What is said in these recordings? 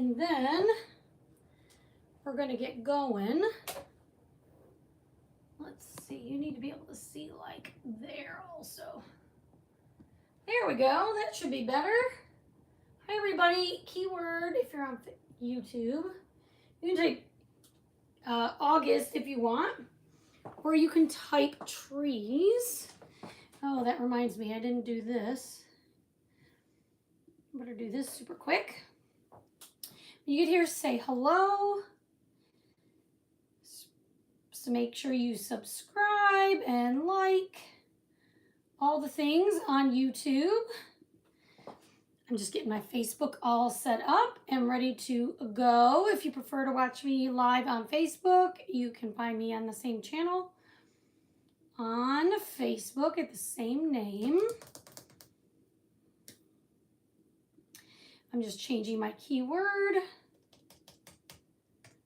And then we're going to get going. Let's see, you need to be able to see like there also. There we go, that should be better. Hi everybody, keyword if you're on YouTube. You can type August if you want, or you can type trees. Oh, that reminds me, I didn't do this. I better do this super quick. When you get here, say hello. So make sure you subscribe and like all the things on YouTube. I'm just getting my Facebook all set up and ready to go. If you prefer to watch me live on Facebook, you can find me on the same channel on Facebook at the same name. I'm just changing my keyword.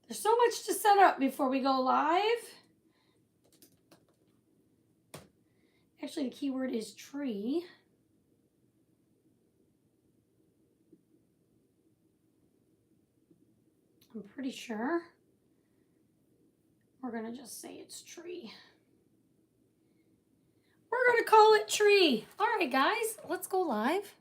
There's so much to set up before we go live. Actually, the keyword is tree. I'm pretty sure. We're going to just say it's tree. We're going to call it tree. All right, guys, let's go live.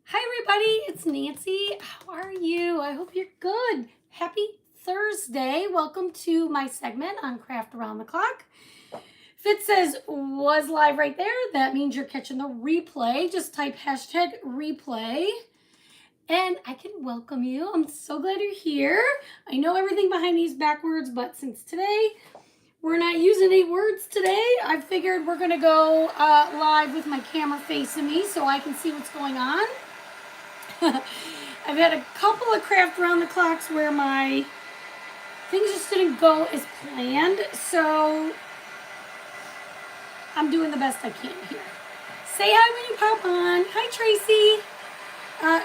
Hi, everybody. It's Nancy. How are you? I hope you're good. Happy Thursday. Welcome to my segment on Craft Around the Clock. If it says was live right there, that means you're catching the replay. Just type hashtag replay and I can welcome you. I'm so glad you're here. I know everything behind me is backwards, but since today we're not using any words today, I figured we're going to go live with my camera facing me so I can see what's going on. I've had a couple of Craft Around the Clocks where my things just didn't go as planned, so I'm doing the best I can here. Say hi when you pop on. Hi, Tracy.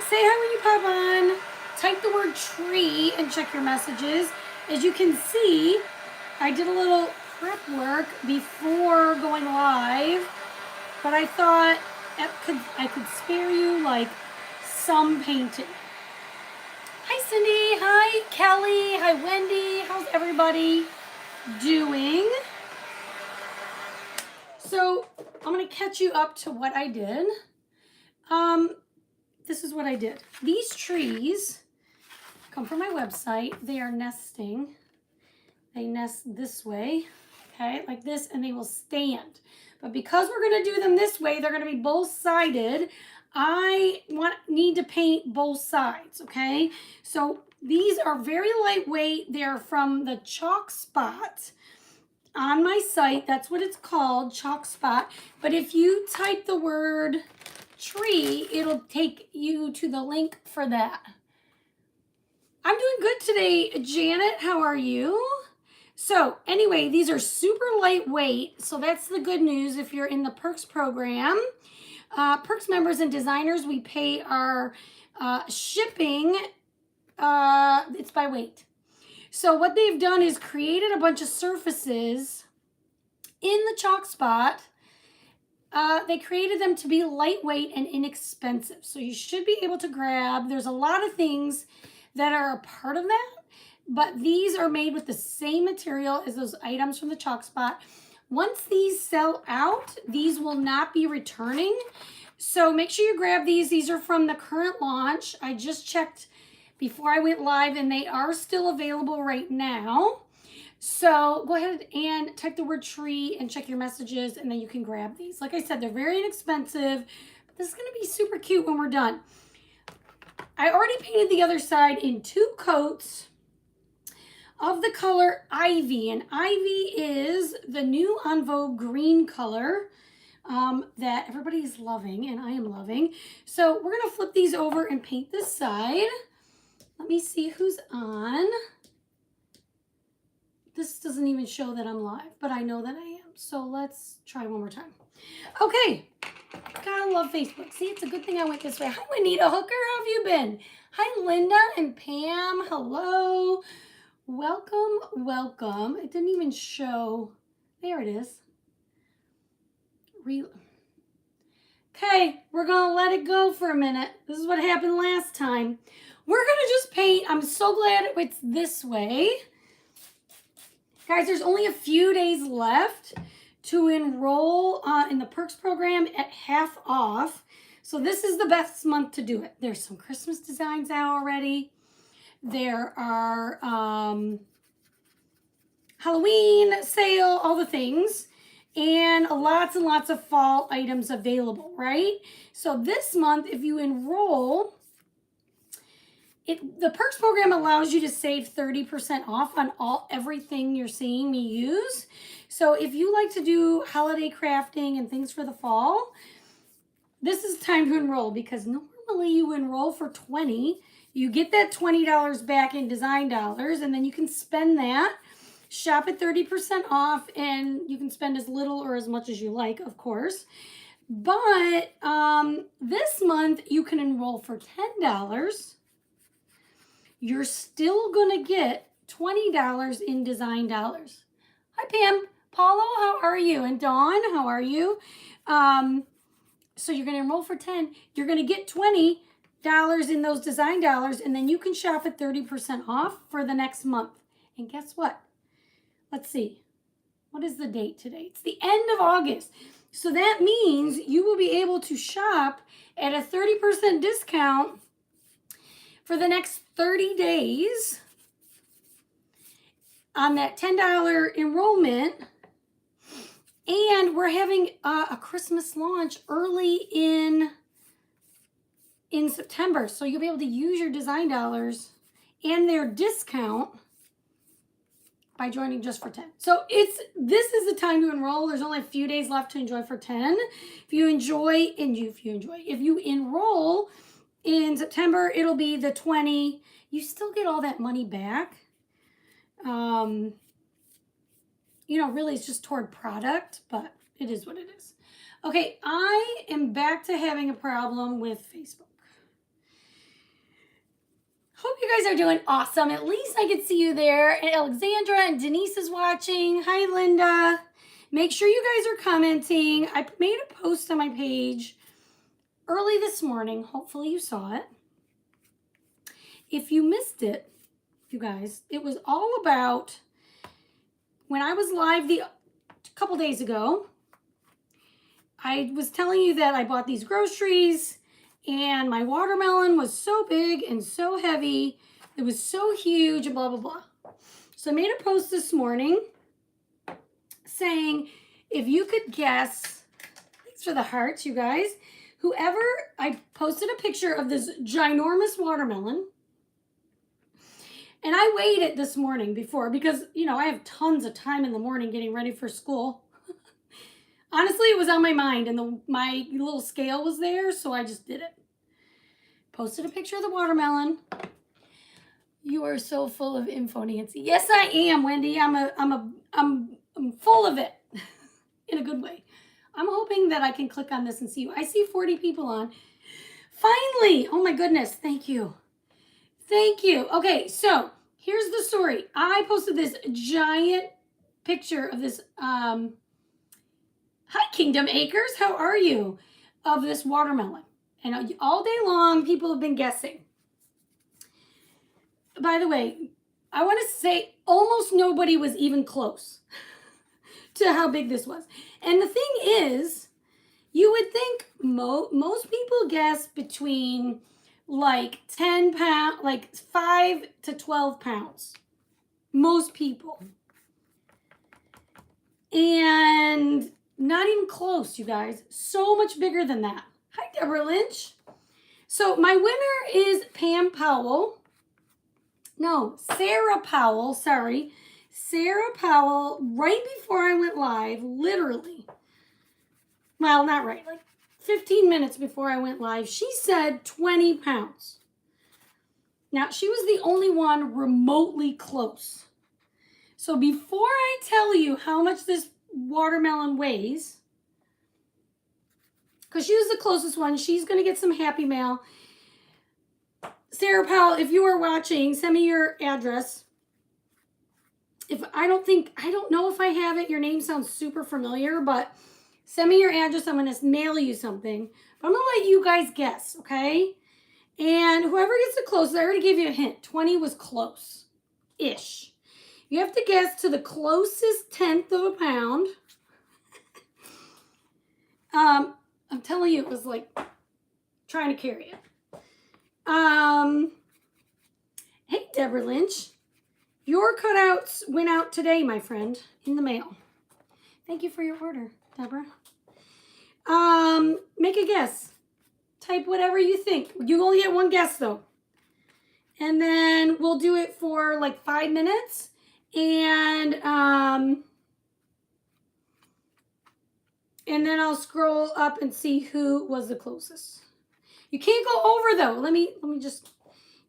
Say hi when you pop on. Type the word tree and check your messages. As you can see, I did a little prep work before going live, but I thought I could spare you like some painting. Hi, Cindy. Hi, Kelly. Hi, Wendy. How's everybody doing? So I'm going to catch you up to what I did. This is what I did. These trees come from my website. They are nesting. They nest this way, okay, like this, and they will stand. But because we're going to do them this way, they're going to be both-sided. I need to paint both sides, okay? So these are very lightweight. They're from the Chalk Spot. On my site, that's what it's called, Chalk Spot. But if you type the word tree, it'll take you to the link for that. I'm doing good today, Janet. How are you? So anyway, these are super lightweight. So that's the good news if you're in the Perks program. Perks members and designers, we pay our shipping. It's by weight. So what they've done is created a bunch of surfaces in the Chalk Spot. They created them to be lightweight and inexpensive. So you should be able to grab. There's a lot of things that are a part of that, but these are made with the same material as those items from the Chalk Spot. Once these sell out, these will not be returning. So make sure you grab these. These are from the current launch. I just checked before I went live, and they are still available right now. So go ahead and type the word tree and check your messages, and then you can grab these. Like I said, they're very inexpensive, but this is going to be super cute when we're done. I already painted the other side in 2 coats of the color Ivy, and Ivy is the new En Vogue green color that everybody is loving, and I am loving. So we're going to flip these over and paint this side. Let me see who's on. This doesn't even show that I'm live, but I know that I am. So let's try one more time. Okay. Gotta love Facebook. See, it's a good thing I went this way. Hi, Juanita Hooker. How have you been? Hi, Linda and Pam. Hello. Welcome, welcome. It didn't even show. There it is. Okay, we're going to let it go for a minute. This is what happened last time. We're going to just paint. I'm so glad it's this way. Guys, there's only a few days left to enroll in the Perks program at half off. So this is the best month to do it. There's some Christmas designs out already. There are Halloween sale, all the things. And lots of fall items available, right? So this month, if you enroll, the Perks program allows you to save 30% off on everything you're seeing me use. So if you like to do holiday crafting and things for the fall, this is time to enroll, because normally you enroll for $20. You get that $20 back in design dollars, and then you can spend that. Shop at 30% off, and you can spend as little or as much as you like, of course. But this month, you can enroll for $10. You're still going to get $20 in design dollars. Hi, Pam. Paulo, how are you? And Dawn, how are you? So you're going to enroll for $10. You're going to get $20 in those design dollars, and then you can shop at 30% off for the next month. And guess what? Let's see. What is the date today? It's the end of August. So that means you will be able to shop at a 30% discount for the next 30 days on that $10 enrollment. And we're having a Christmas launch early in September. So you'll be able to use your design dollars and their discount by joining just for $10. So this is the time to enroll. There's only a few days left to enjoy for $10. If you enroll in September, it'll be the $20. You still get all that money back. Really it's just toward product, but it is what it is. Okay, I am back to having a problem with Facebook. Hope you guys are doing awesome. At least I could see you there. And Alexandra and Denise is watching. Hi, Linda. Make sure you guys are commenting. I made a post on my page early this morning. Hopefully you saw it. If you missed it, you guys, it was all about when I was live a couple days ago. I was telling you that I bought these groceries, and my watermelon was so big and so heavy. It was so huge and blah, blah, blah. So I made a post this morning saying, if you could guess, thanks for the hearts, you guys. I posted a picture of this ginormous watermelon. And I weighed it this morning because, I have tons of time in the morning getting ready for school. Honestly, it was on my mind, and my little scale was there, so I just did it. Posted a picture of the watermelon. You are so full of info, Nancy. Yes, I am, Wendy. I'm full of it in a good way. I'm hoping that I can click on this and see you. I see 40 people on. Finally! Oh my goodness! Thank you. Thank you. Okay, so here's the story. I posted this giant picture of this. Hi, Kingdom Acres. How are you? Of this watermelon. And all day long, people have been guessing. By the way, I want to say almost nobody was even close to how big this was. And the thing is, you would think most people guess between like 10 pounds, like 5 to 12 pounds. Most people. And not even close, you guys. So much bigger than that. Hi, Deborah Lynch. So my winner is Pam Powell. No, Sarah Powell, sorry. Sarah Powell, right before I went live, literally. Well, not right, like 15 minutes before I went live, she said 20 pounds. Now, she was the only one remotely close. So before I tell you how much this watermelon weighs, because she was the closest one, she's going to get some happy mail. Sarah Powell, if you are watching, send me your address. I don't know if I have it. Your name sounds super familiar, but Send me your address. I'm going to mail you something. But I'm going to let you guys guess, okay? And whoever gets the closest, I already gave you a hint. 20 was close-ish. You have to guess to the closest tenth of a pound. I'm telling you, it was like trying to carry it. Hey, Deborah Lynch. Your cutouts went out today, my friend, in the mail. Thank you for your order, Deborah. Make a guess. Type whatever you think. You only get one guess, though. And then we'll do it for like 5 minutes. And then I'll scroll up and see who was the closest. You can't go over, though. Let me just...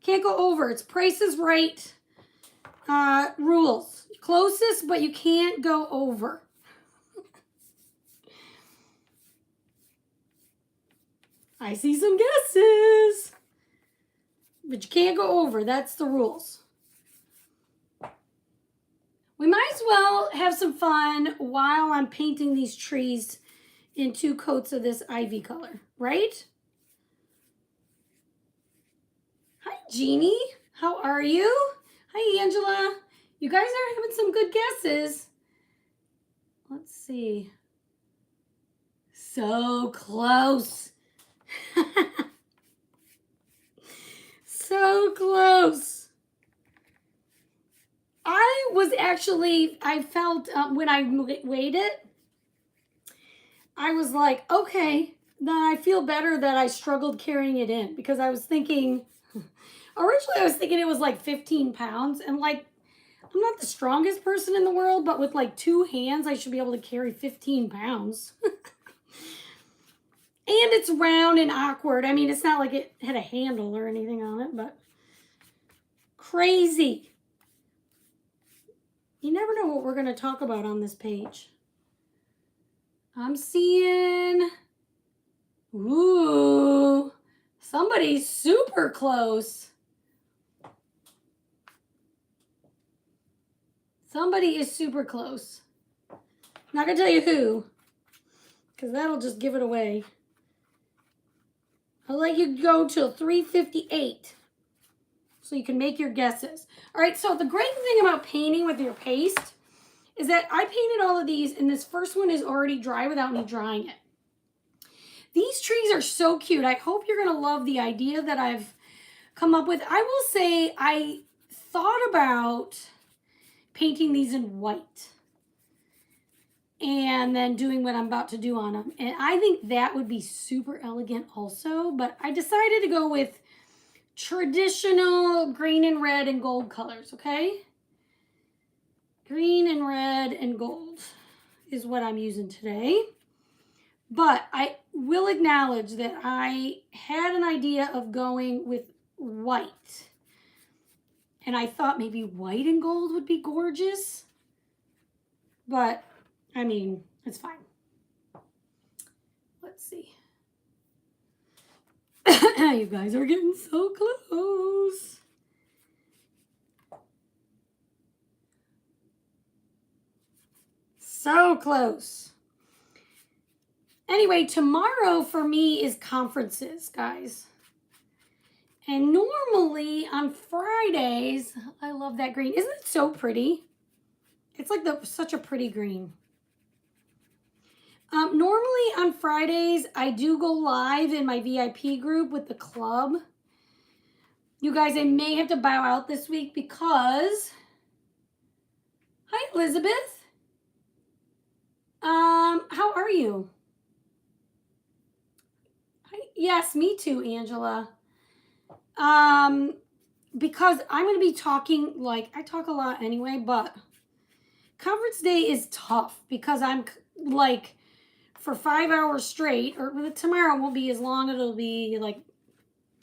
Can't go over. It's Price is Right rules. Closest, but you can't go over. I see some guesses. But you can't go over. That's the rules. We might as well have some fun while I'm painting these trees in 2 coats of this ivy color, right? Hi, Jeannie. How are you? Hi, Angela. You guys are having some good guesses. Let's see. So close. So close. I felt when I weighed it, I was like, okay, then I feel better that I struggled carrying it in, because I was thinking, originally I was thinking it was like 15 pounds, and like, I'm not the strongest person in the world, but with like 2 hands, I should be able to carry 15 pounds. And it's round and awkward. I mean, it's not like it had a handle or anything on it, but crazy. You never know what we're going to talk about on this page. I'm seeing, ooh, somebody's super close. Somebody is super close. Not going to tell you who, because that'll just give it away. I'll let you go till 3:58 so you can make your guesses. All right, so the great thing about painting with your paste is that I painted all of these, and this first one is already dry without me drying it. These trees are so cute. I hope you're going to love the idea that I've come up with. I will say I thought about painting these in white and then doing what I'm about to do on them. And I think that would be super elegant also, but I decided to go with traditional green and red and gold colors, okay? Green and red and gold is what I'm using today. But I will acknowledge that I had an idea of going with white. And I thought maybe white and gold would be gorgeous. But I mean, it's fine. Let's see. You guys are getting so close. So close. Anyway, tomorrow for me is conferences, guys. And normally on Fridays, I love that green. Isn't it so pretty? It's like such a pretty green. Normally on Fridays, I do go live in my VIP group with the club. You guys, I may have to bow out this week because... Hi, Elizabeth. How are you? Hi. Yes, me too, Angela. Because I'm going to be talking, like, I talk a lot anyway, but conference day is tough because I'm like, for 5 hours straight, or tomorrow won't be as long, it'll be like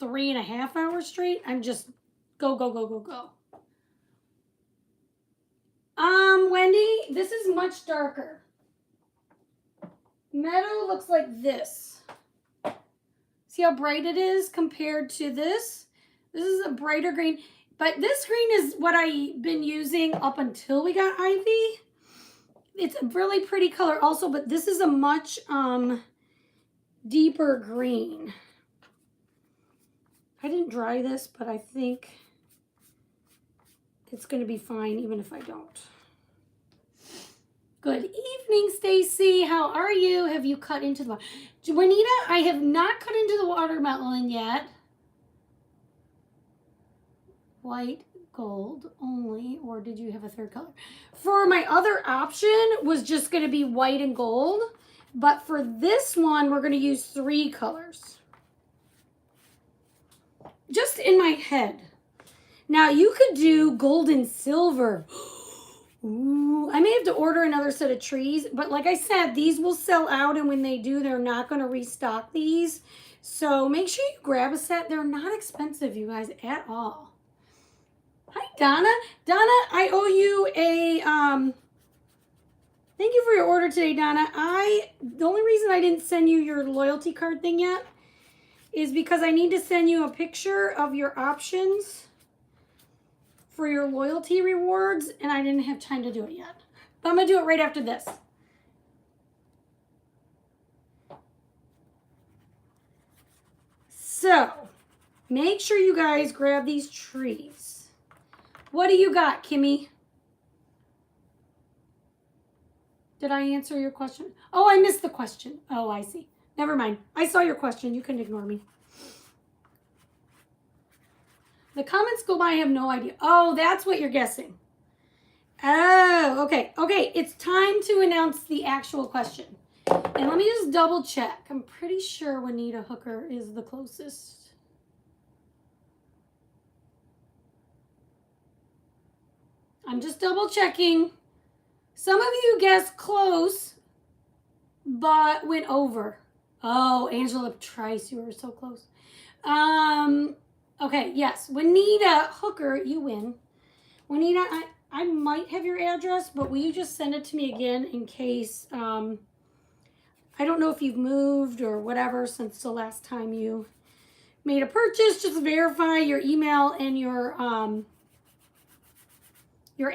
3.5 hours straight. I'm just go, go, go, go, go. Wendy, this is much darker. Meadow looks like this. See how bright it is compared to this? This is a brighter green, but this green is what I've been using up until we got ivy. it's a really pretty color also, but this is a much deeper green. I didn't dry this, but I think it's going to be fine even if I don't. Good evening, Stacy. How are you? Have you cut into the Juanita, I have not cut into the watermelon yet. White, gold only, or did you have a third color? For my other option was just going to be white and gold, but for this one, we're going to use 3 colors. Just in my head. Now, you could do gold and silver. Ooh, I may have to order another set of trees, but like I said, these will sell out, and when they do, they're not going to restock these. So make sure you grab a set. They're not expensive, you guys, at all. Hi, Donna. Donna, I owe you a, thank you for your order today, Donna. The only reason I didn't send you your loyalty card thing yet is because I need to send you a picture of your options for your loyalty rewards, and I didn't have time to do it yet. But I'm going to do it right after this. So, make sure you guys grab these trees. What do you got, Kimmy? Did I answer your question? Oh, I missed the question. Oh, I see. Never mind. I saw your question. You can ignore me. The comments go by, I have no idea. Oh, that's what you're guessing. Oh, okay. Okay, it's time to announce the actual question. And let me just double check. I'm pretty sure Juanita Hooker is the closest. I'm just double checking. Some of you guessed close, but went over. Oh, Angela Trice, you were so close. Okay, yes, Juanita Hooker, you win. Juanita, I might have your address, but will you just send it to me again in case, I don't know if you've moved or whatever since the last time you made a purchase. Just verify your email and your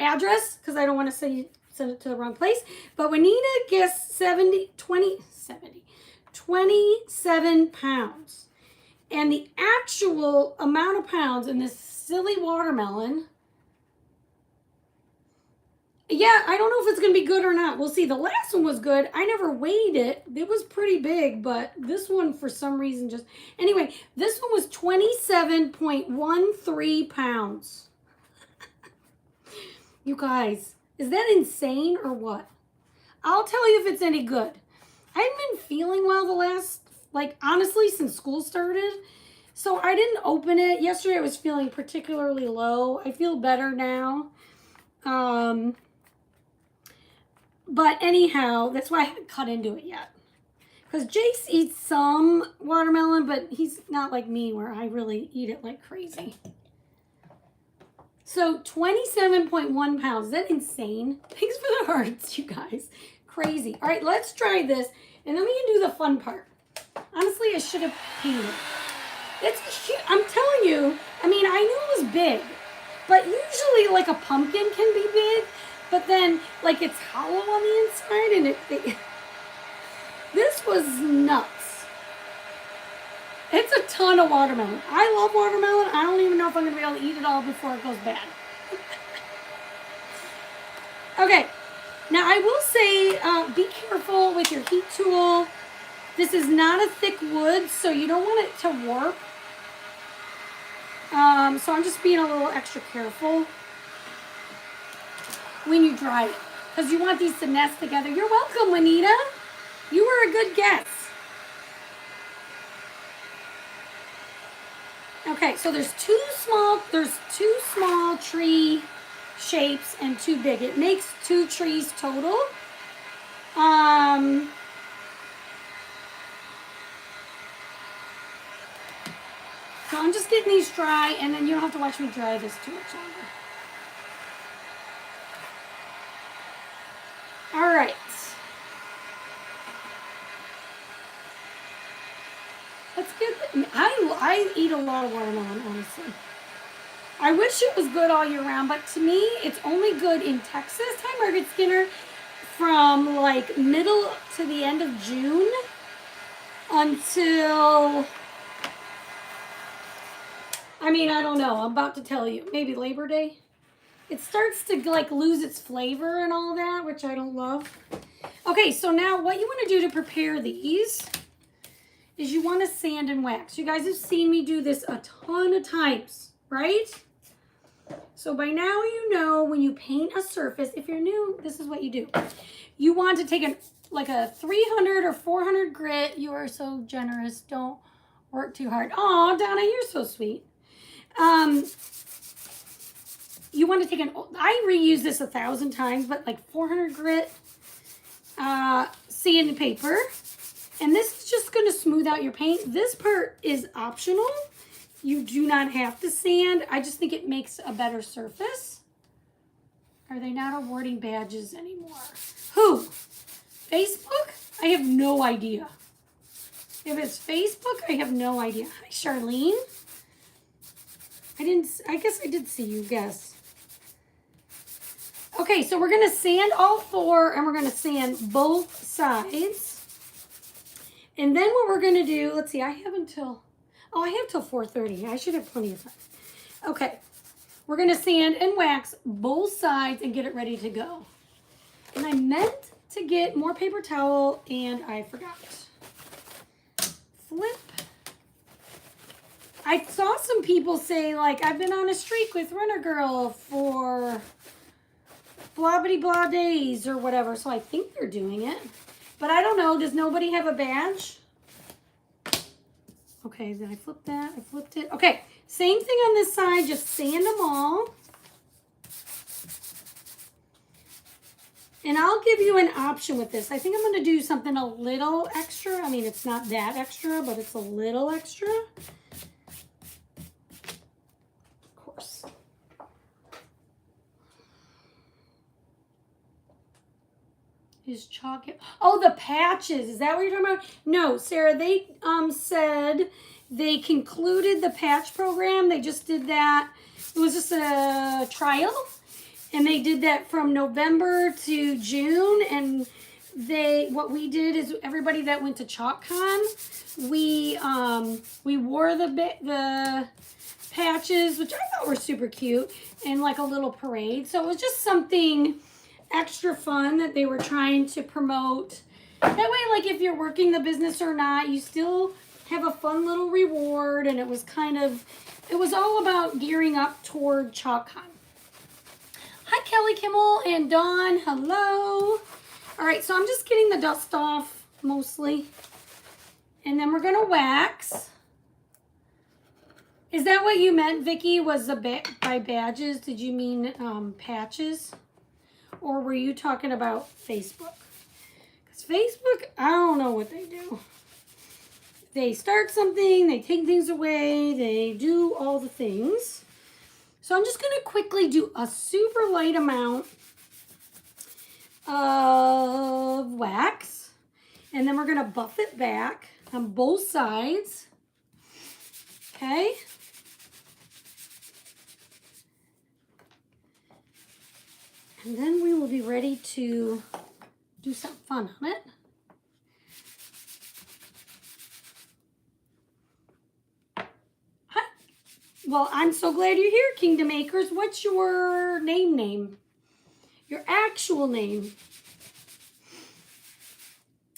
address, because I don't want to send it to the wrong place. But Juanita guessed 27 pounds. And the actual amount of pounds in this silly watermelon, yeah, I don't know if it's going to be good or not. We'll see. The last one was good. I never weighed it. It was pretty big, but this one for some reason just... Anyway, this one was 27.13 pounds. You guys, is that insane or what? I'll tell you if it's any good. I haven't been feeling well the last... honestly, since school started. So I didn't open it. Yesterday I was feeling particularly low. I feel better now. But anyhow, that's why I haven't cut into it yet. Because Jace eats some watermelon, but he's not like me where I really eat it like crazy. So 27.1 pounds. Is that insane? Thanks for the hearts, you guys. Crazy. All right, let's try this. And then we can do the fun part. Honestly, I should have painted. It's huge. I'm telling you, I mean, I knew it was big, but usually like a pumpkin can be big, but then like it's hollow on the inside and this was nuts. It's a ton of watermelon. I love watermelon. I don't even know if I'm going to be able to eat it all before it goes bad. Okay. Now I will say, be careful with your heat tool. This is not a thick wood, so you don't want it to warp. So I'm just being a little extra careful when you dry it, because you want these to nest together. You're welcome, Juanita. You were a good guess. Okay, so there's two small tree shapes and 2 big. It makes 2 trees total. So I'm just getting these dry, and then you don't have to watch me dry this too much longer. All right. Let's get, I eat a lot of watermelon, honestly. I wish it was good all year round, but to me, it's only good in Texas. Hi, Margaret Skinner. from like middle to the end of June until, I mean, I don't know. I'm about to tell you. Maybe Labor Day. It starts to like lose its flavor and all that, which I don't love. Okay, so now what you want to do to prepare these is you want to sand and wax. You guys have seen me do this a ton of times, right? So by now you know when you paint a surface, if you're new, this is what you do. You want to take like a 300 or 400 grit. You are so generous. Don't work too hard. Oh, Donna, you're so sweet. You want to take I reuse this 1,000 times, but like 400 grit sandpaper. And this is just going to smooth out your paint. This part is optional. You do not have to sand. I just think it makes a better surface. Are they not awarding badges anymore? Who? Facebook? I have no idea. If it's Facebook, I have no idea. Hi, Charlene. I guess I did see you guess. Okay, so we're going to sand all four, and we're going to sand both sides. And then what we're going to do, let's see, I have till 4:30. I should have plenty of time. Okay, we're going to sand and wax both sides and get it ready to go. And I meant to get more paper towel, and I forgot. Flip. I saw some people say, like, I've been on a streak with Runner Girl for blah bitty blah days or whatever, so I think they're doing it. But I don't know. Does nobody have a badge? Okay, then I flipped that. I flipped it. Okay, same thing on this side. Just sand them all. And I'll give you an option with this. I think I'm going to do something a little extra. I mean, it's not that extra, but it's a little extra. Of course. Is chalk? Oh, the patches. Is that what you're talking about? No, Sarah, they said they concluded the patch program. They just did that. It was just a trial. And they did that from November to June. And what we did is everybody that went to ChalkCon, we wore the patches, which I thought were super cute, in like a little parade. So it was just something extra fun that they were trying to promote. That way, like if you're working the business or not, you still have a fun little reward. And it was all about gearing up toward ChalkCon. Hi, Kelly Kimmel and Dawn. Hello. All right, so I'm just getting the dust off mostly. And then we're going to wax. Is that what you meant, Vicki, was by badges? Did you mean patches? Or were you talking about Facebook? Because Facebook, I don't know what they do. They start something, they take things away, they do all the things. So I'm just going to quickly do a super light amount of wax. And then we're going to buff it back on both sides. Okay. And then we will be ready to do some fun on it. Hi. Well, I'm so glad you're here, Kingdom Acres. What's your name? Your actual name.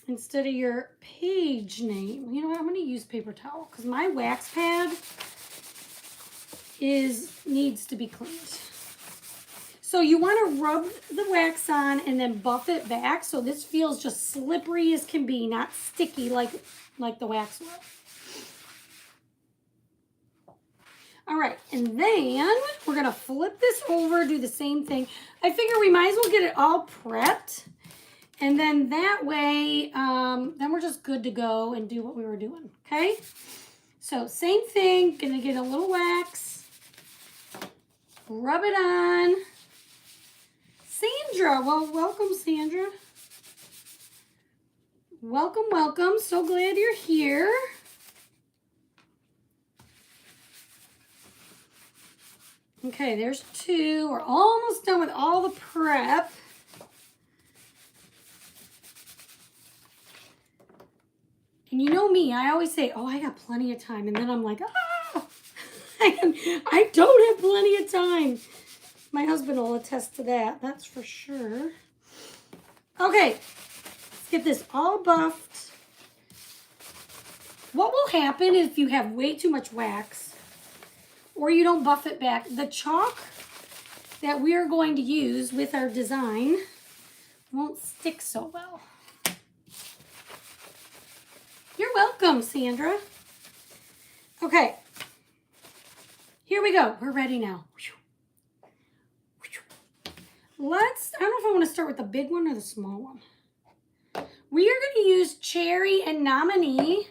Instead of your page name. You know what? I'm going to use paper towel because my wax pad needs to be cleaned. So you want to rub the wax on and then buff it back so this feels just slippery as can be, not sticky like the wax will. All right, and then we're going to flip this over, do the same thing. I figure we might as well get it all prepped. And then that way, then we're just good to go and do what we were doing, okay? So same thing, going to get a little wax, rub it on. Sandra, well, welcome, Sandra. Welcome, welcome. So glad you're here. Okay, there's two. We're almost done with all the prep. And you know me, I always say, oh, I got plenty of time. And then I'm like, ah, I don't have plenty of time. My husband will attest to that. That's for sure. Okay, let's get this all buffed. What will happen if you have way too much wax or you don't buff it back? The chalk that we are going to use with our design won't stick so well. You're welcome, Sandra. Okay, here we go. We're ready now. I don't know if I want to start with the big one or the small one. We are going to use Cherry and Nominee.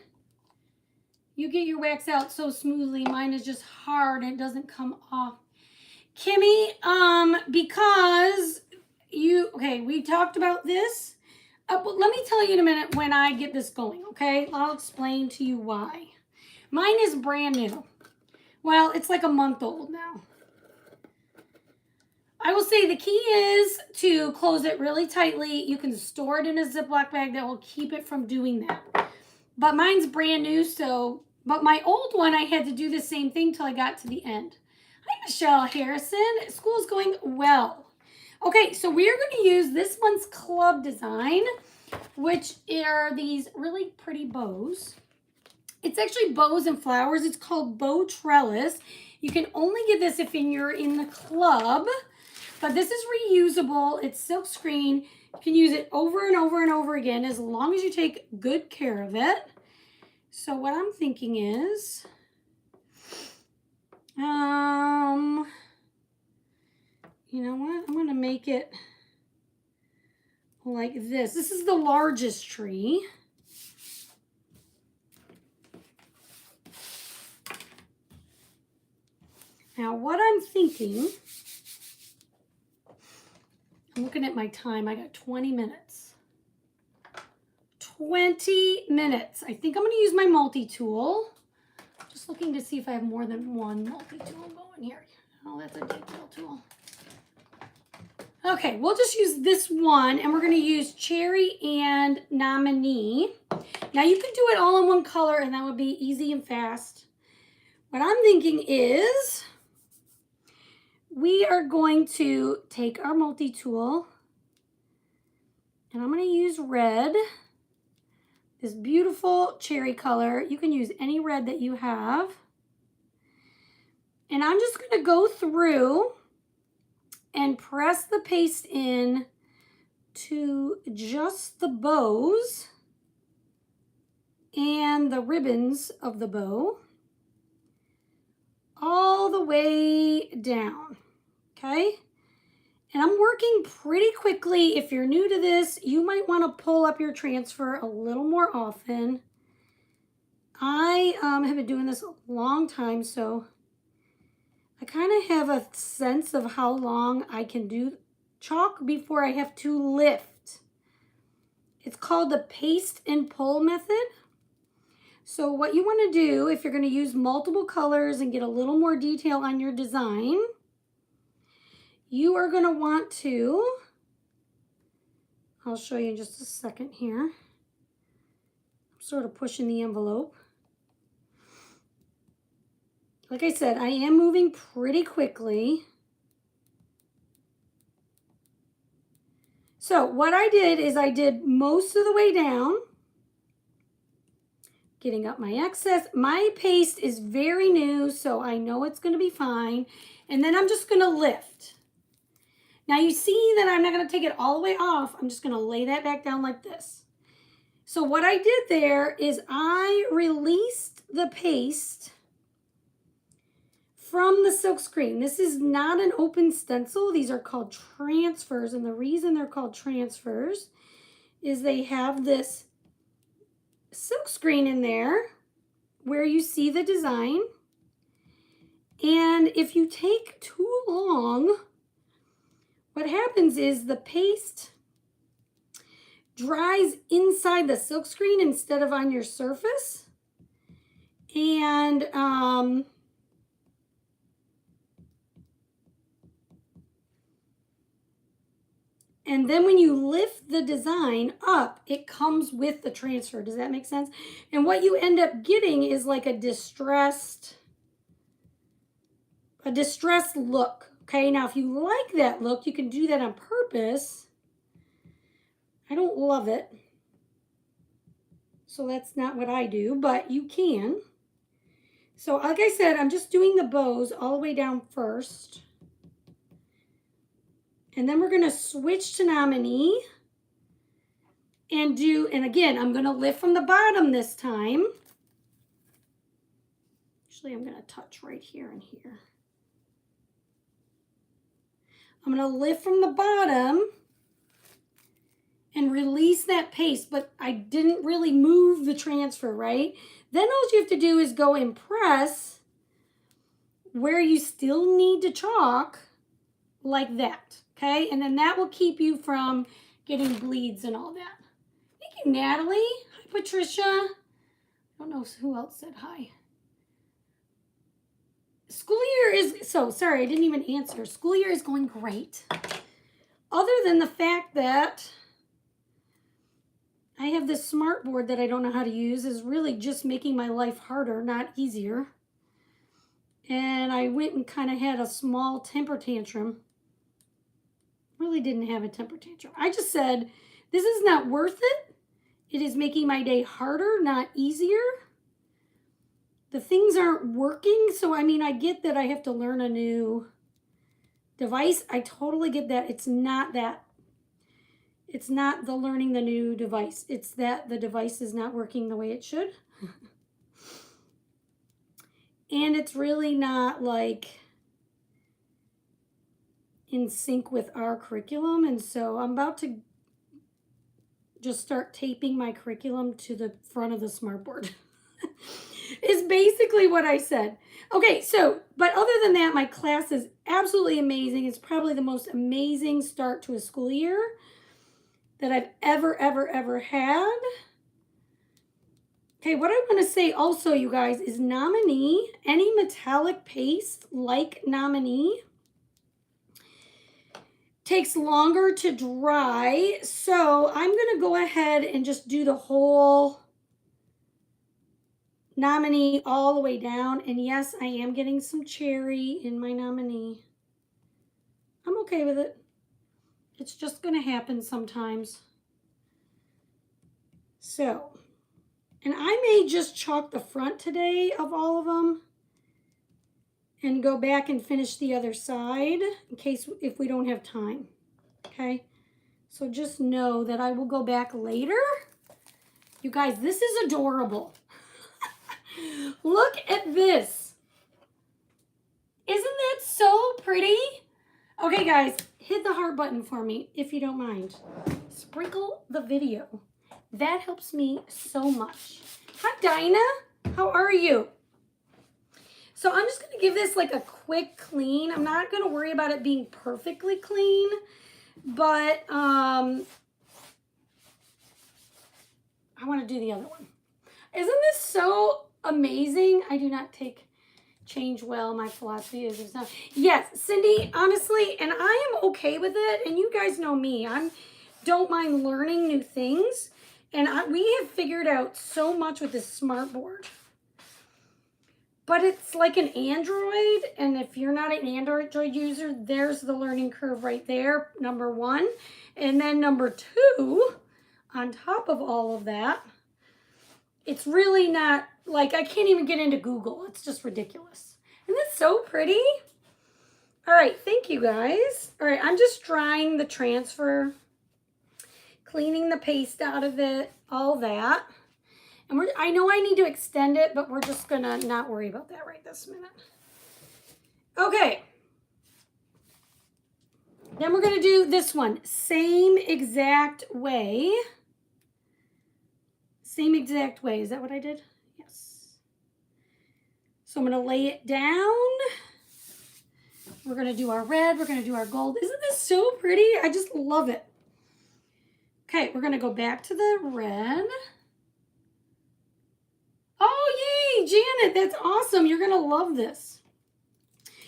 You get your wax out so smoothly. Mine is just hard and it doesn't come off. Kimmy, because we talked about this. But let me tell you in a minute when I get this going, okay? I'll explain to you why. Mine is brand new. Well, it's like a month old now. I will say the key is to close it really tightly. You can store it in a Ziploc bag that will keep it from doing that. But mine's brand new, but my old one, I had to do the same thing till I got to the end. Hi, Michelle Harrison. School's going well. Okay, so we're going to use this one's club design, which are these really pretty bows. It's actually bows and flowers. It's called Bow Trellis. You can only get this if you're in the club, but this is reusable. It's silk screen. You can use it over and over and over again as long as you take good care of it. So what I'm thinking is, you know what? I'm going to make it like this. This is the largest tree. Now, what I'm thinking, I'm looking at my time. I got 20 minutes. 20 minutes. I think I'm going to use my multi-tool. Just looking to see if I have more than one multi-tool going here. Oh, that's a detail tool. Okay, we'll just use this one, and we're going to use Cherry and Nominee. Now, you could do it all in one color, and that would be easy and fast. What I'm thinking is we are going to take our multi-tool, and I'm going to use red, this beautiful cherry color. You can use any red that you have. And I'm just going to go through and press the paste in to just the bows and the ribbons of the bow all the way down, okay? And I'm working pretty quickly. If you're new to this, you might want to pull up your transfer a little more often. I have been doing this a long time, so I kind of have a sense of how long I can do chalk before I have to lift. It's called the paste and pull method. So what you want to do if you're going to use multiple colors and get a little more detail on your design, you are going to want to, I'll show you in just a second here. I'm sort of pushing the envelope. Like I said, I am moving pretty quickly. So what I did is I did most of the way down, getting up my excess. My paste is very new, so I know it's going to be fine. And then I'm just going to lift. Now you see that I'm not going to take it all the way off. I'm just going to lay that back down like this. So what I did there is I released the paste from the silk screen. This is not an open stencil. These are called transfers. And the reason they're called transfers is they have this silk screen in there where you see the design. And if you take too long, what happens is the paste dries inside the silk screen instead of on your surface. And And then when you lift the design up, it comes with the transfer. Does that make sense? And what you end up getting is like a distressed look. Okay, now if you like that look, you can do that on purpose. I don't love it, so that's not what I do, but you can. So like I said, I'm just doing the bows all the way down first. And then we're going to switch to nominee and again, I'm going to lift from the bottom this time. Actually, I'm going to touch right here and here. I'm going to lift from the bottom and release that paste, but I didn't really move the transfer, right? Then all you have to do is go and press where you still need to chalk like that, okay? And then that will keep you from getting bleeds and all that. Thank you, Natalie. Hi, Patricia. I don't know who else said hi. School year is, sorry, I didn't even answer. School year is going great. Other than the fact that I have this smart board that I don't know how to use, is really just making my life harder, not easier. And I went and kind of had a small temper tantrum. Really didn't have a temper tantrum. I just said, this is not worth it. It is making my day harder, not easier. The things aren't working. So, I mean, I get that I have to learn a new device. I totally get that. It's not that. It's not the learning the new device. It's that the device is not working the way it should. And it's really not like in sync with our curriculum. And so I'm about to just start taping my curriculum to the front of the smartboard. Is basically what I said. Okay, so, but other than that, my class is absolutely amazing. It's probably the most amazing start to a school year that I've ever had. Okay, what I want to say also, you guys, is nominee, any metallic paste like nominee takes longer to dry. So I'm going to go ahead and just do the whole nominee all the way down. And yes, I am getting some cherry in my nominee. I'm okay with it. It's just going to happen sometimes. So, and I may just chalk the front today of all of them and go back and finish the other side in case if we don't have time. Okay? So just know that I will go back later. You guys, this is adorable. Look at this. Isn't that so pretty? Okay, guys, hit the heart button for me if you don't mind. Sprinkle the video. That helps me so much. Hi, Dinah. How are you? So I'm just going to give this like a quick clean. I'm not going to worry about it being perfectly clean, but I want to do the other one. Isn't this so amazing? I do not take change well. My philosophy is it's not. Yes, Cindy, honestly, and I am okay with it. And you guys know me. I don't mind learning new things. And we have figured out so much with this smart board. But it's like an Android. And if you're not an Android user, there's the learning curve right there, number one. And then number two, on top of all of that, it's really not, like, I can't even get into Google. It's just ridiculous. Isn't that so pretty? All right, thank you guys. All right, I'm just drying the transfer, cleaning the paste out of it, all that. And I know I need to extend it, but we're just gonna not worry about that right this minute. Okay. Then we're gonna do this one. Same exact way. Same exact way. Is that what I did? Yes. So I'm going to lay it down. We're going to do our red. We're going to do our gold. Isn't this so pretty? I just love it. Okay, we're going to go back to the red. Oh, yay, Janet. That's awesome. You're going to love this.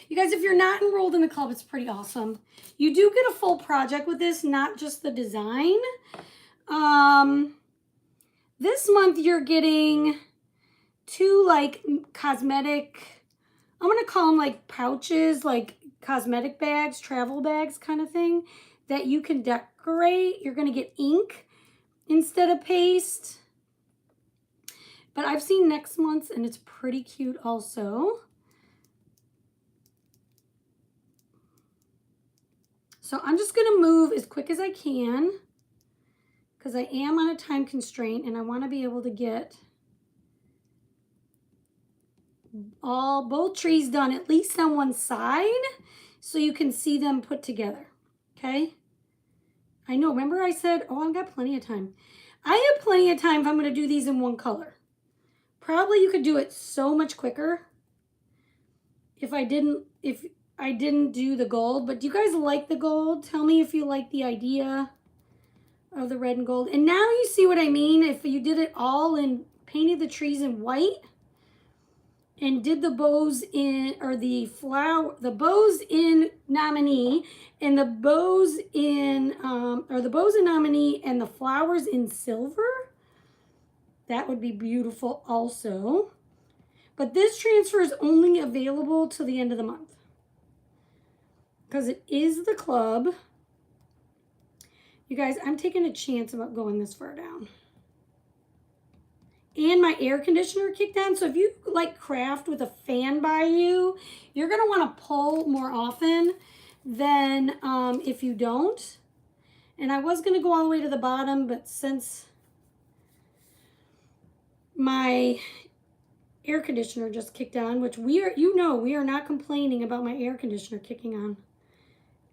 You guys, if you're not enrolled in the club, it's pretty awesome. You do get a full project with this, not just the design. This month you're getting 2 like cosmetic, I'm going to call them like pouches, like cosmetic bags, travel bags kind of thing that you can decorate. You're going to get ink instead of paste. But I've seen next month's and it's pretty cute also. So I'm just going to move as quick as I can because I am on a time constraint and I want to be able to get both trees done at least on one side so you can see them put together. Okay? I know, remember I said, oh, I've got plenty of time. I have plenty of time if I'm going to do these in one color. Probably you could do it so much quicker if I didn't do the gold. But do you guys like the gold? Tell me if you like the idea of the red and gold. And now you see what I mean. If you did it all and painted the trees in white and did the bows in, or the bows in Nominee and the bows in, or the bows in Nominee and the flowers in silver, that would be beautiful also. But this transfer is only available till the end of the month because it is the club. You guys, I'm taking a chance about going this far down. And my air conditioner kicked on. So if you like craft with a fan by you, you're going to want to pull more often than if you don't. And I was going to go all the way to the bottom, but since my air conditioner just kicked on, which we are not complaining about my air conditioner kicking on.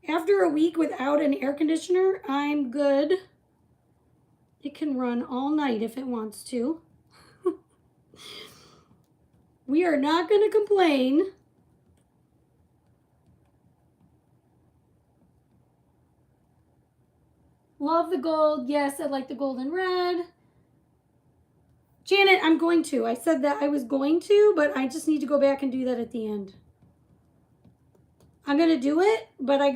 After a week without an air conditioner, I'm good. It can run all night if it wants to. We are not going to complain. Love the gold. Yes, I like the gold and red. Janet, I'm going to. I said that I was going to, but I just need to go back and do that at the end. I'm going to do it, but I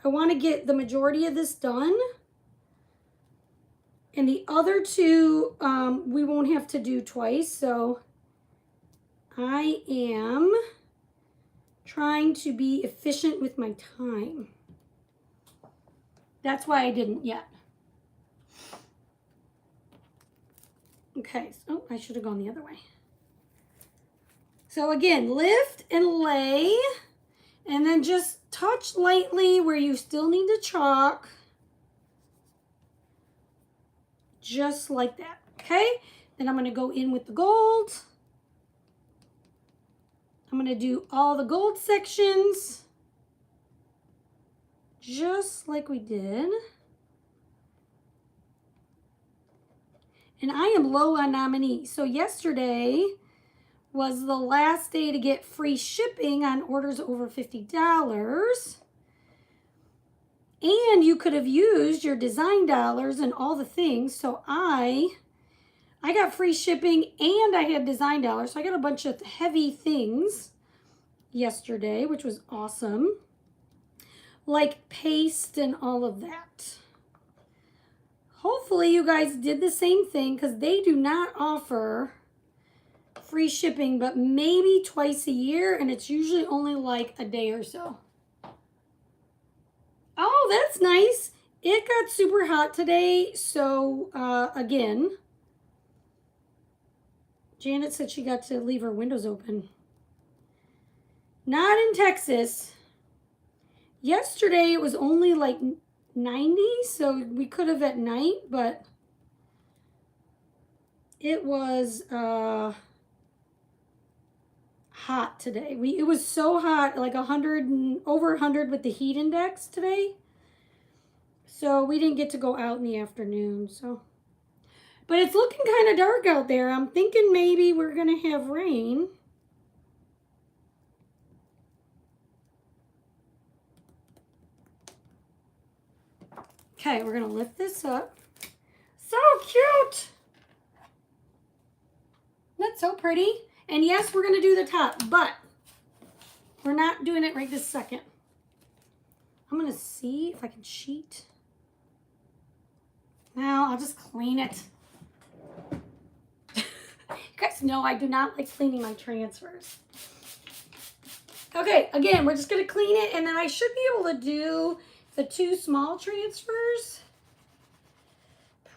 want to get the majority of this done. And the other two, we won't have to do twice. So I am trying to be efficient with my time. That's why I didn't yet. Okay, so I should have gone the other way. So again, lift and lay, and then just touch lightly where you still need to chalk. Just like that, okay? Then I'm going to go in with the gold. I'm going to do all the gold sections, just like we did. And I am low on Nominee. So yesterday was the last day to get free shipping on orders over $50. And you could have used your design dollars and all the things. So I got free shipping and I had design dollars. So I got a bunch of heavy things yesterday, which was awesome. Like paste and all of that. Hopefully you guys did the same thing because they do not offer free shipping, but maybe twice a year, and it's usually only like a day or so. Oh, that's nice. It got super hot today, so again, Janet said she got to leave her windows open. Not in Texas. Yesterday it was only like 90, so we could have at night, but it was hot today. It was so hot, like 100 and over 100 with the heat index today. So we didn't get to go out in the afternoon. So, but it's looking kind of dark out there. I'm thinking maybe we're gonna have rain. Okay, we're gonna lift this up. So cute. That's so pretty. And yes, we're gonna do the top, but We're not doing it right this second. I'm going to see if I can cheat. No, I'll just clean it. You guys know I do not like cleaning my transfers. Okay, again, we're just going to clean it, and then I should be able to do the 2 small transfers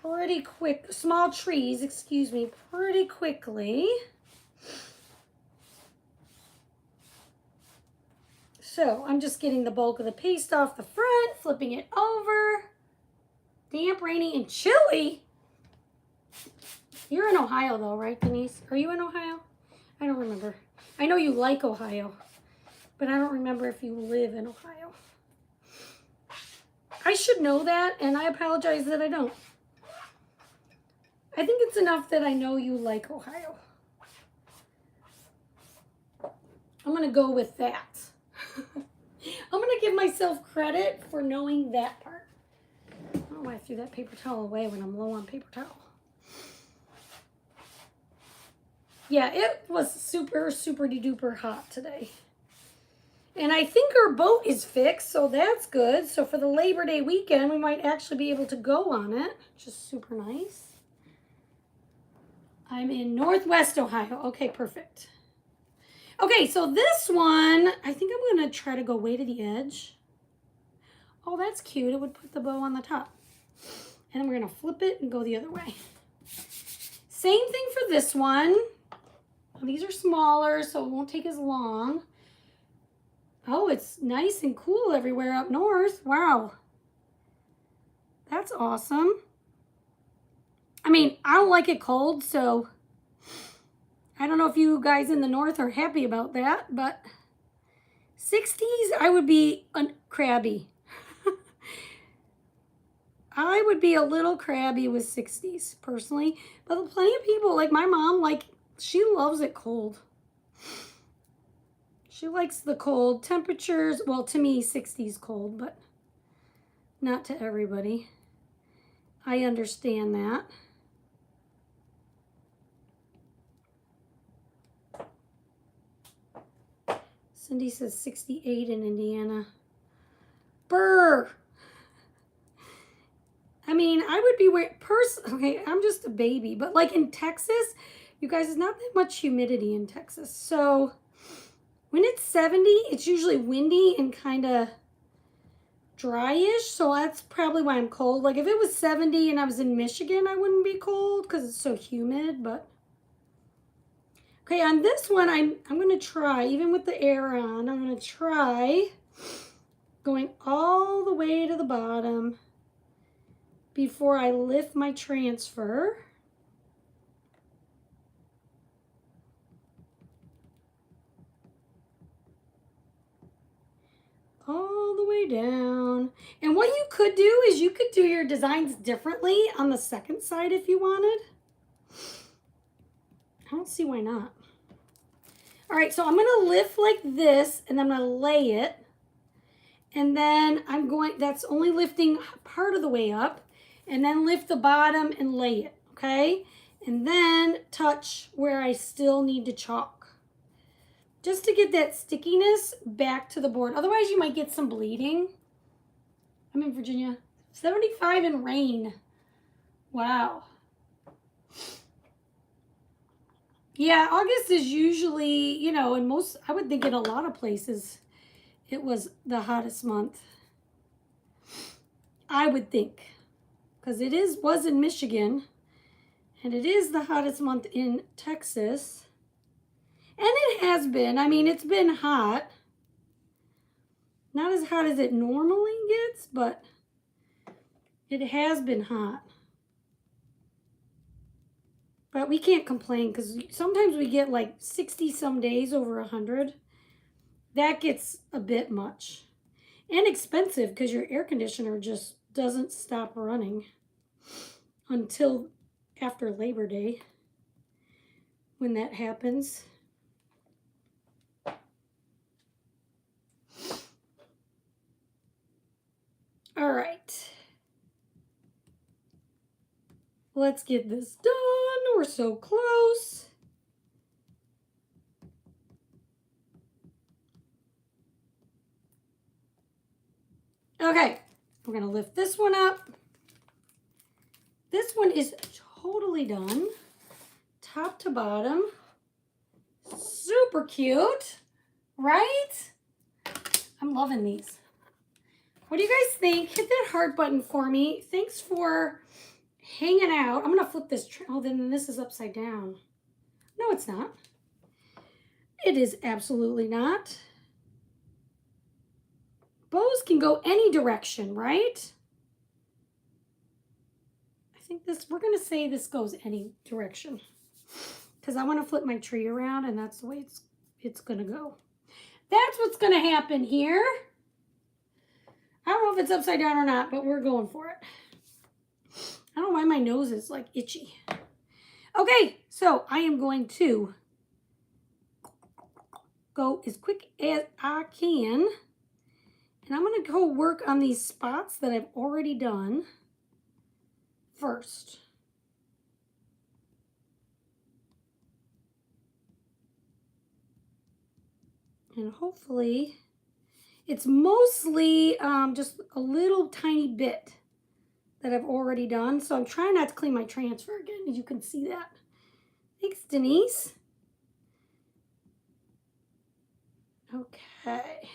pretty quick. Small trees, excuse me, pretty quickly. So I'm just getting the bulk of the paste off the front, flipping it over. Damp, rainy, and chilly. You're in Ohio though, right, Denise? Are you in Ohio? I don't remember. I know you like Ohio, but I don't remember if you live in Ohio. I should know that, and I apologize that I don't. I think it's enough that I know you like Ohio. I'm going to go with that. I'm going to give myself credit for knowing that part. I don't know why I threw that paper towel away when I'm low on paper towel. Yeah, it was super, super duper hot today. And I think our boat is fixed, so that's good. So for the Labor Day weekend, we might actually be able to go on it, which is super nice. I'm in Northwest Ohio. Okay, perfect. Okay, so this one, I think I'm going to try to go way to the edge. Oh, that's cute. It would put the bow on the top. And then we're going to flip it and go the other way. Same thing for this one. These are smaller, so it won't take as long. Oh, it's nice and cool everywhere up north. Wow. That's awesome. I mean, I don't like it cold, so I don't know if you guys in the north are happy about that, but 60s, I would be crabby. I would be a little crabby with 60s, personally. But plenty of people, like my mom, she loves it cold. She likes the cold temperatures. Well, to me, 60s cold, but not to everybody. I understand that. Cindy says 68 in Indiana. Brr! I mean, I would be okay, I'm just a baby, but like in Texas, you guys, there's not that much humidity in Texas. So when it's 70, it's usually windy and kind of dryish. So that's probably why I'm cold. Like if it was 70 and I was in Michigan, I wouldn't be cold because it's so humid, but okay, on this one, I'm going to try, even with the air on, I'm going to try going all the way to the bottom before I lift my transfer. All the way down. And what you could do is you could do your designs differently on the second side if you wanted. I don't see why not. All right, so I'm going to lift like this, and I'm going to lay it. And then that's only lifting part of the way up. And then lift the bottom and lay it, okay? And then touch where I still need to chalk. Just to get that stickiness back to the board. Otherwise, you might get some bleeding. I'm in Virginia. 75 and rain. Wow. Yeah, August is usually, you know, I would think in a lot of places, it was the hottest month. I would think. Because was in Michigan. And it is the hottest month in Texas. And it has been. I mean, it's been hot. Not as hot as it normally gets, but it has been hot. But we can't complain because sometimes we get like 60 some days over 100. That gets a bit much. And expensive because your air conditioner just doesn't stop running until after Labor Day when that happens. All right. Let's get this done. We're so close. We're going to lift this one up. This one is totally done, top to bottom. Super cute, right? I'm loving these. What do you guys think? Hit that heart button for me. Thanks for hanging out. I'm going to flip this. Oh, then this is upside down. No, it's not. It is absolutely not. Bows can go any direction, right? I think this, we're going to say this goes any direction because I want to flip my tree around and that's the way it's going to go. That's what's going to happen here. I don't know if it's upside down or not, but we're going for it. I don't know why my nose is like itchy. Okay, so I am going to go as quick as I can. And I'm going to go work on these spots that I've already done first. And hopefully, it's mostly just a little tiny bit that I've already done. So I'm trying not to clean my transfer again, as you can see that. Thanks, Denise. Okay.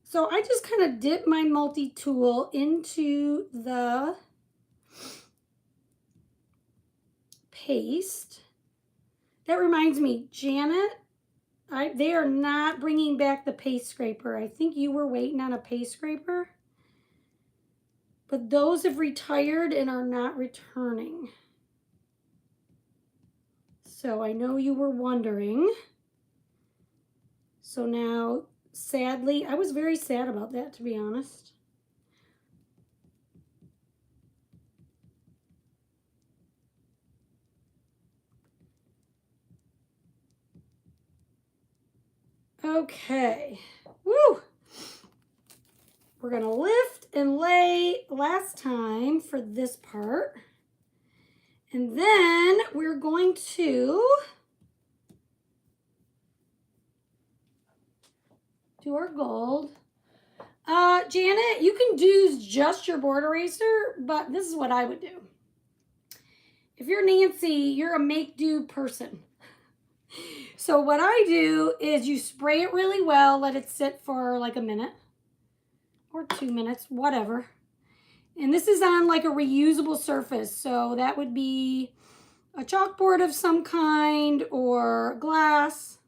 So I just kind of dip my multi-tool into the paste. That reminds me, Janet, they are not bringing back the paste scraper. I think you were waiting on a paste scraper. But those have retired and are not returning. So I know you were wondering. So now, sadly, I was very sad about that, to be honest. Okay. Woo! We're going to lift and lay last time for this part. And then we're going to do our gold. Janet, you can do just your board eraser, but this is what I would do. If you're Nancy, you're a make-do person. So what I do is you spray it really well, let it sit for like a minute or 2 minutes, whatever. And this is on like a reusable surface. So that would be a chalkboard of some kind or glass.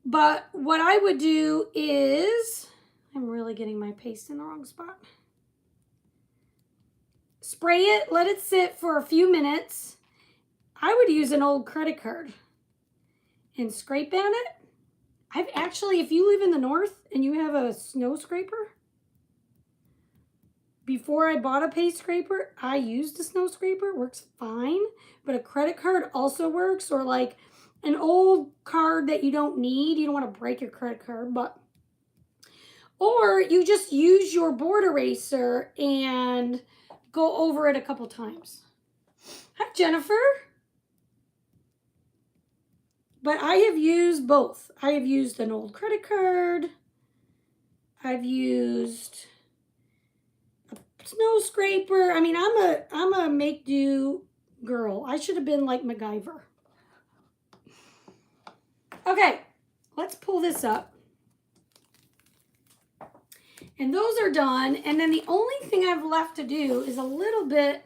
But what I would do is, I'm really getting my paste in the wrong spot. Spray it, let it sit for a few minutes. I would use an old credit card and scrape at it. I've actually, if you live in the north and you have a snow scraper, before I bought a paste scraper, I used a snow scraper. It works fine, but a credit card also works, or like an old card that you don't need. You don't want to break your credit card, but, or you just use your board eraser and go over it a couple times. Hi, Jennifer. But I have used both. I have used an old credit card. I've used a snow scraper. I mean, I'm a make-do girl. I should have been like MacGyver. Okay, let's pull this up. And those are done. And then the only thing I've left to do is a little bit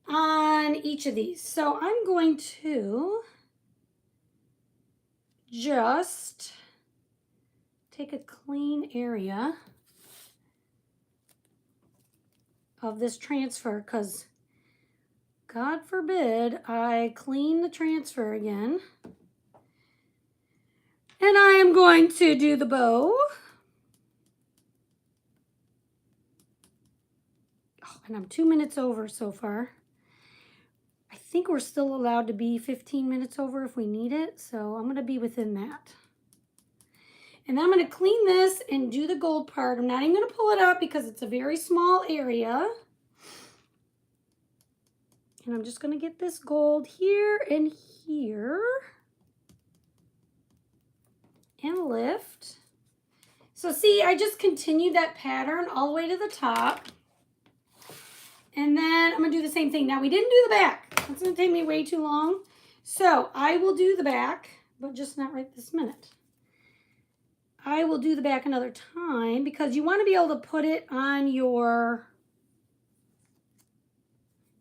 on each of these. So I'm going to just take a clean area of this transfer, because God forbid I clean the transfer again. And I am going to do the bow. Oh, and I'm 2 minutes over so far. I think we're still allowed to be 15 minutes over if we need it, so I'm going to be within that. And I'm going to clean this and do the gold part. I'm not even going to pull it up because it's a very small area. And I'm just going to get this gold here and here. and lift. So see, I just continued that pattern all the way to the top. And then I'm going to do the same thing. Now, we didn't do the back. That's going to take me way too long. So I will do the back, but just not right this minute. I will do the back another time because you want to be able to put it on your,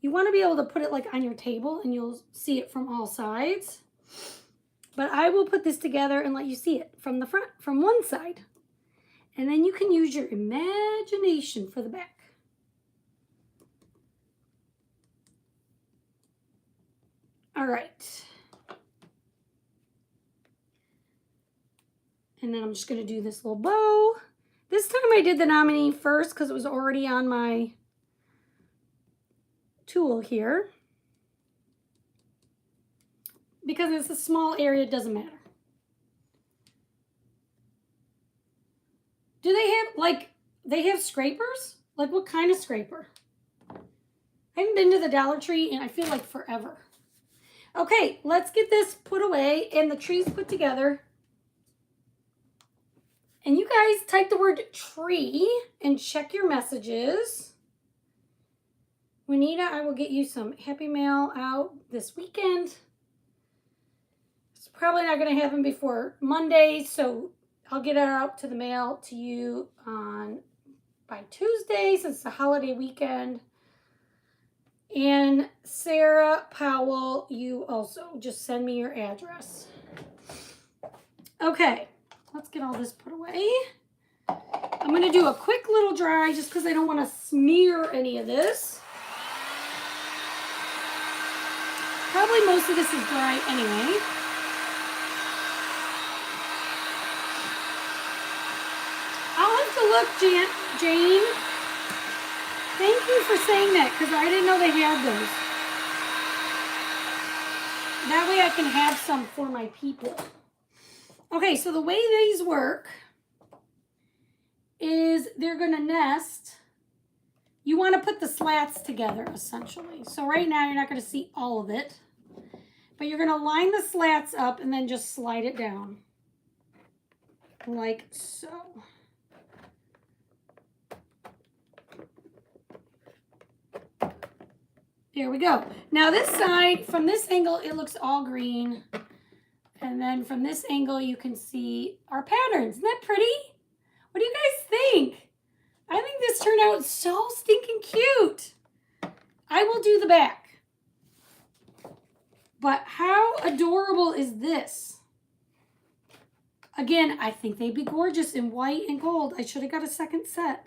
like on your table and you'll see it from all sides. But I will put this together and let you see it from the front, from one side. And then you can use your imagination for the back. All right. And then I'm just going to do this little bow. This time I did the nominee first because it was already on my tool here. Because it's a small area, it doesn't matter. Do they have, like, they have scrapers? Like, what kind of scraper? I haven't been to the Dollar Tree in, I feel like, forever. Okay, let's get this put away and the trees put together. And you guys type the word tree and check your messages. Juanita, I will get you some Happy Mail out this weekend. It's probably not going to happen before Monday, so I'll get it out to the mail to you by Tuesday since it's a holiday weekend. And Sarah Powell, you also just send me your address. Okay, let's get all this put away. I'm going to do a quick little dry just because I don't want to smear any of this. Probably most of this is dry anyway. I'll have to look, Jane. Thank you for saying that because I didn't know they had those. That way I can have some for my people. Okay, so the way these work is they're going to nest. You want to put the slats together, essentially. So right now you're not going to see all of it. But you're going to line the slats up and then just slide it down. Like so. There we go. Now this side, from this angle, it looks all green. And then from this angle, you can see our patterns. Isn't that pretty? What do you guys think? I think this turned out so stinking cute. I will do the back. But how adorable is this? Again, I think they'd be gorgeous in white and gold. I should have got a second set.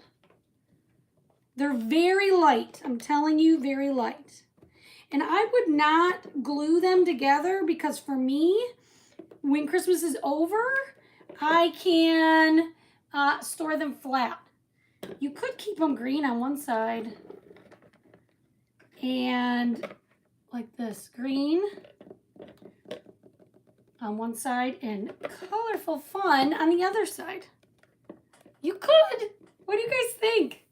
They're very light. I'm telling you, very light. And I would not glue them together because for me, when Christmas is over, I can store them flat. You could keep them green on one side and like this, green on one side and colorful fun on the other side. You could. What do you guys think?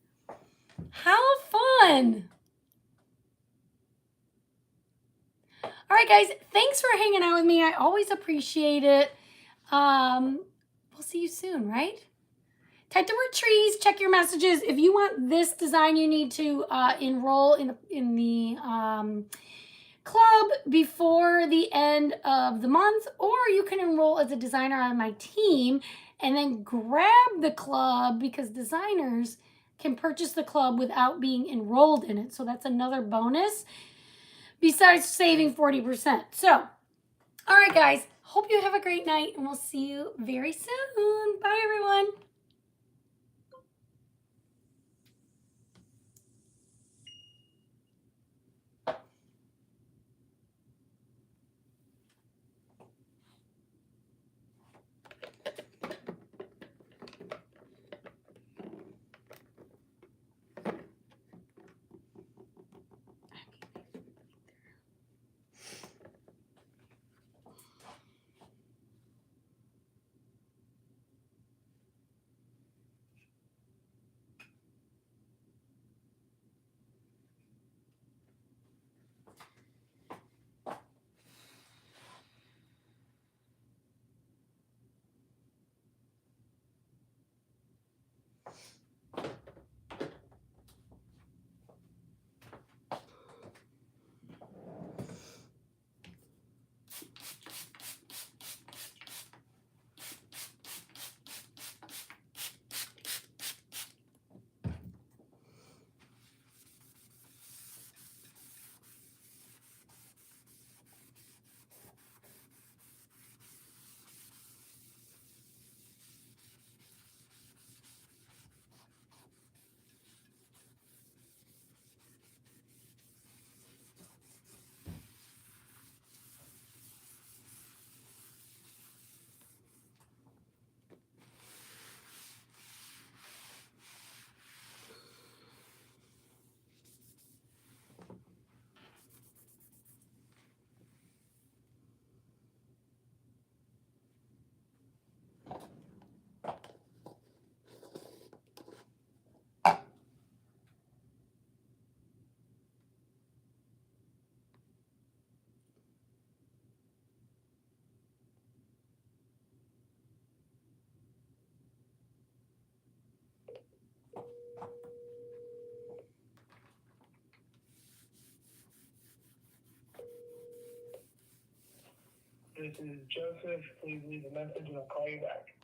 How fun. All right, guys, thanks for hanging out with me. I always appreciate it. We'll see you soon, right? Type the word trees, check your messages. If you want this design, you need to enroll in the club before the end of the month, or you can enroll as a designer on my team and then grab the club because designers can purchase the club without being enrolled in it. So that's another bonus besides saving 40%. So, all right, guys, hope you have a great night and we'll see you very soon. Bye, everyone. This is Joseph. Please leave a message and I'll call you back.